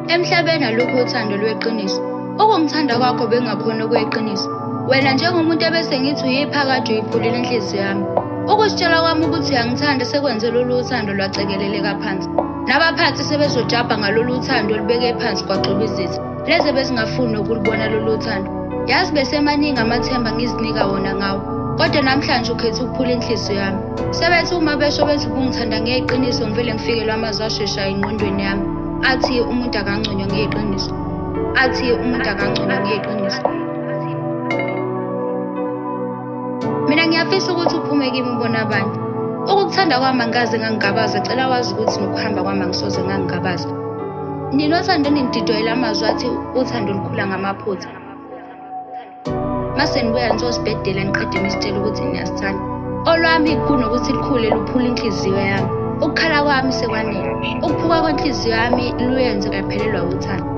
Emhlabeni alukho uthando lweqiniso. Ukungithanda kwakho bengakhona ukuyiqiniso. Wena njengomuntu ebese ngithi uyiphakathi uyiphulile inhliziyo yami. Ukusitshela kwami ukuthi uyangithanda sekwenze lolu uthando lwacekeleleka phansi. Nabaphansi sebezojabha ngalolu uthando olubeke phansi kwagxoba izitha. Leze bezingafuni nokulibona lolu uthando. Yazi besemaningi amathemba ngizinika wona ngawo. Kodwa namhlanje ukhetha ukuphula inhliziyo yami. Sebethi uma besho bethi ubungithanda ngeyiqiniso ngivele ngifikelwe amazwi asheshayo engqondweni yami. Athi umuntu akanconywa ngeyiqiniso. Athi umuntu akanconywa ngeyiqiniso. Mina ngiyafisa ukuthi uphume kimi ubone abantu. Ukukuthanda kwami angaze ngangigabaza, cela wazi ukuthi nokuhamba kwami angisoze ngangigabaza. Ninothando nindidwayela amazwi athi uthando lukhula ngamaphutha. Mase nibuya nizosibhedela niqede nisitshela ukuthi niyasithanda. Olwami kunokuthi likhule luphula inhliziyo yami. Ukukhala kwami sekwanele. Ukuphuka kwenhliziyo yami luyenze ngaphelelwa uthando.